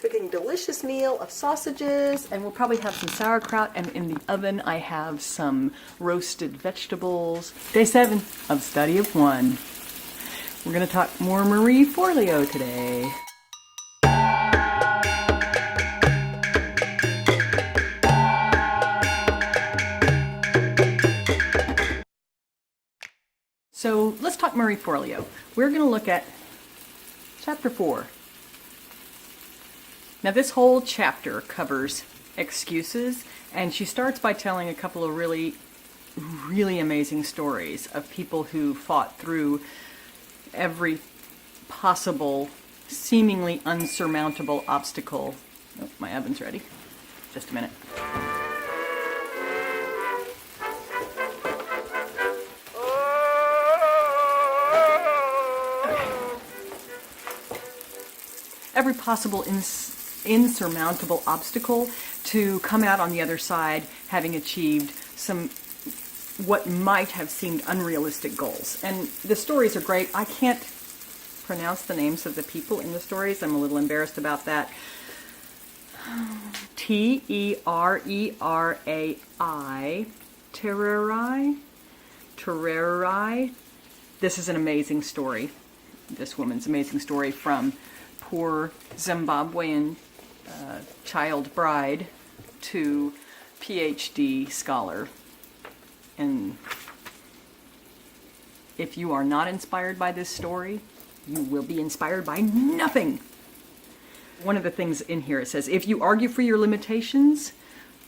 cooking a delicious meal of sausages, and we'll probably have some sauerkraut, and in the oven I have some roasted vegetables. Day 7 of Study of One. We're going to talk more Marie Forleo today. So let's talk Marie Forleo. We're going to look at chapter 4. Now this whole chapter covers excuses, and she starts by telling a couple of really amazing stories of people who fought through every possible, seemingly unsurmountable obstacle. Oh, my oven's ready. Just a minute. Every possible insurmountable obstacle to come out on the other side having achieved some what might have seemed unrealistic goals. And the stories are great. I can't pronounce the names of the people in the stories. I'm a little embarrassed about that. T-E-R-E-R-A-I, Tererai. This is an amazing story. This woman's amazing story, from poor Zimbabwean child bride to PhD scholar. And if you are not inspired by this story, you will be inspired by nothing. One of the things in here, it says, if you argue for your limitations,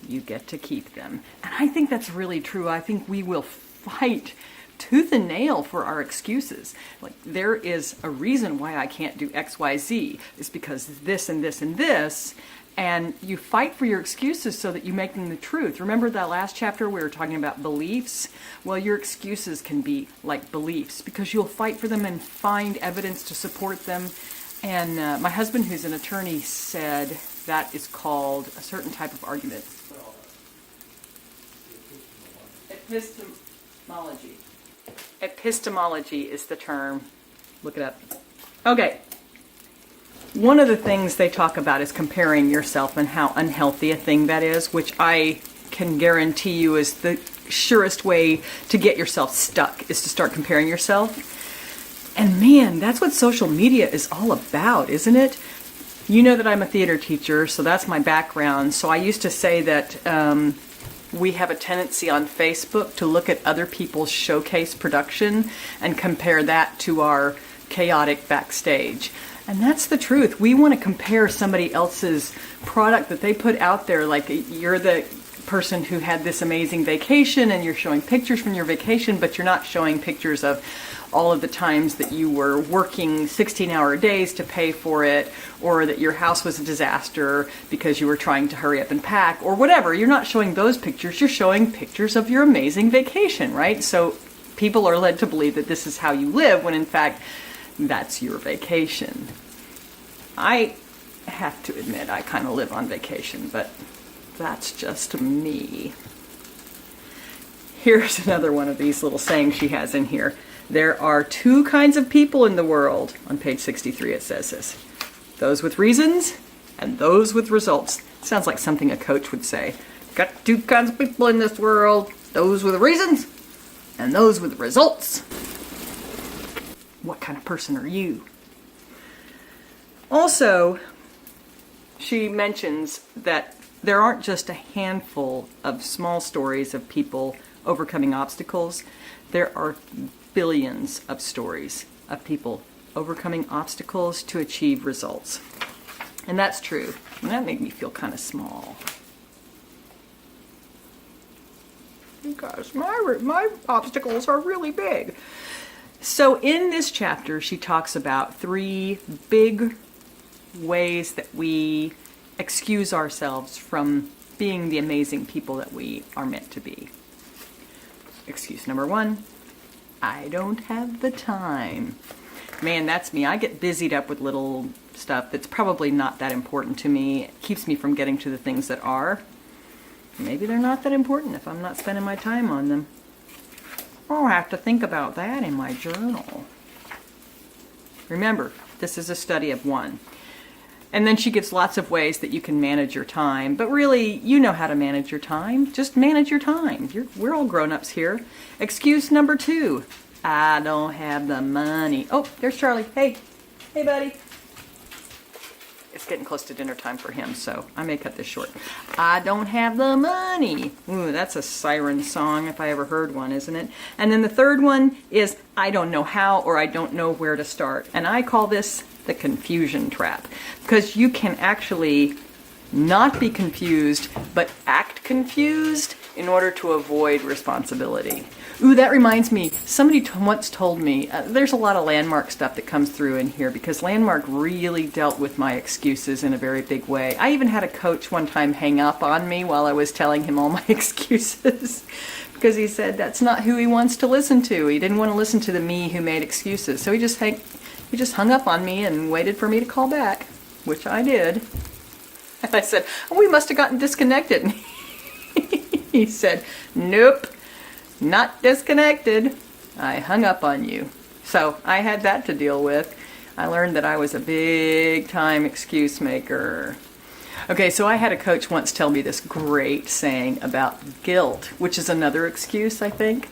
you get to keep them. And I think that's really true. I think we will fight tooth and nail for our excuses. Like, there is a reason why I can't do X, Y, Z. It's because this and this and this. And you fight for your excuses so that you make them the truth. Remember that last chapter we were talking about beliefs? Well, your excuses can be like beliefs, because you'll fight for them and find evidence to support them. And my husband, who's an attorney, said that is called a certain type of argument. Epistemology. Epistemology is the term. Look it up. Okay. One of the things they talk about is comparing yourself and how unhealthy a thing that is, which I can guarantee you is the surest way to get yourself stuck, is to start comparing yourself. And man, that's what social media is all about, isn't it? You know that I'm a theater teacher, so that's my background. So I used to say that we have a tendency on Facebook to look at other people's showcase production and compare that to our chaotic backstage. And that's the truth. We want to compare somebody else's product that they put out there. Like, you're the person who had this amazing vacation and you're showing pictures from your vacation, but you're not showing pictures of all of the times that you were working 16-hour days to pay for it, or that your house was a disaster because you were trying to hurry up and pack, or whatever. You're not showing those pictures. You're showing pictures of your amazing vacation, right? So people are led to believe that this is how you live, when in fact, that's your vacation. I have to admit, I kind of live on vacation, but that's just me. Here's another one of these little sayings she has in here. There are two kinds of people in the world. On page 63 it says this. Those with reasons and those with results. Sounds like something a coach would say. Got two kinds of people in this world. Those with reasons and those with results. What kind of person are you? Also, she mentions that there aren't just a handful of small stories of people overcoming obstacles. There are billions of stories of people overcoming obstacles to achieve results. And that's true. And that made me feel kind of small. Because my obstacles are really big. So in this chapter, she talks about 3 big ways that we excuse ourselves from being the amazing people that we are meant to be. Excuse number 1, I don't have the time. Man, that's me. I get busied up with little stuff that's probably not that important to me. It keeps me from getting to the things that are. Maybe they're not that important if I'm not spending my time on them. I'll have to think about that in my journal. Remember, this is a study of one. And then she gives lots of ways that you can manage your time. But really, you know how to manage your time. Just manage your time. We're all grown-ups here. Excuse number 2. I don't have the money. Oh, there's Charlie. Hey. Hey, buddy. It's getting close to dinner time for him, so I may cut this short. I don't have the money. Ooh, that's a siren song if I ever heard one, isn't it? And then the third one is I don't know how or I don't know where to start. And I call this the confusion trap, because you can actually not be confused but act confused in order to avoid responsibility. Ooh, that reminds me, somebody once told me, there's a lot of Landmark stuff that comes through in here because Landmark really dealt with my excuses in a very big way. I even had a coach one time hang up on me while I was telling him all my excuses because he said that's not who he wants to listen to. He didn't want to listen to the me who made excuses. So he just hung up on me and waited for me to call back, which I did. And I said, oh, we must have gotten disconnected. And he said, nope. Not disconnected. I hung up on you. So I had that to deal with. I learned that I was a big time excuse maker. Okay, so I had a coach once tell me this great saying about guilt, which is another excuse, I think.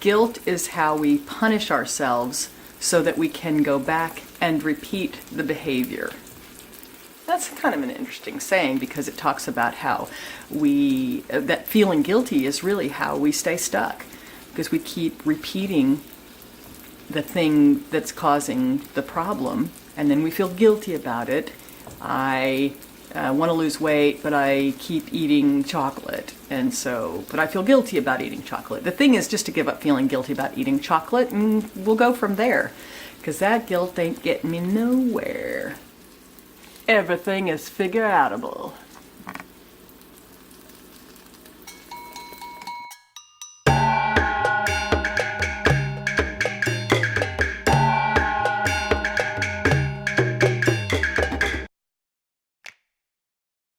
Guilt is how we punish ourselves so that we can go back and repeat the behavior. That's kind of an interesting saying because it talks about how that feeling guilty is really how we stay stuck, because we keep repeating the thing that's causing the problem and then we feel guilty about it. I want to lose weight, but I keep eating chocolate, but I feel guilty about eating chocolate. The thing is just to give up feeling guilty about eating chocolate, and we'll go from there, because that guilt ain't getting me nowhere. Everything is figureoutable.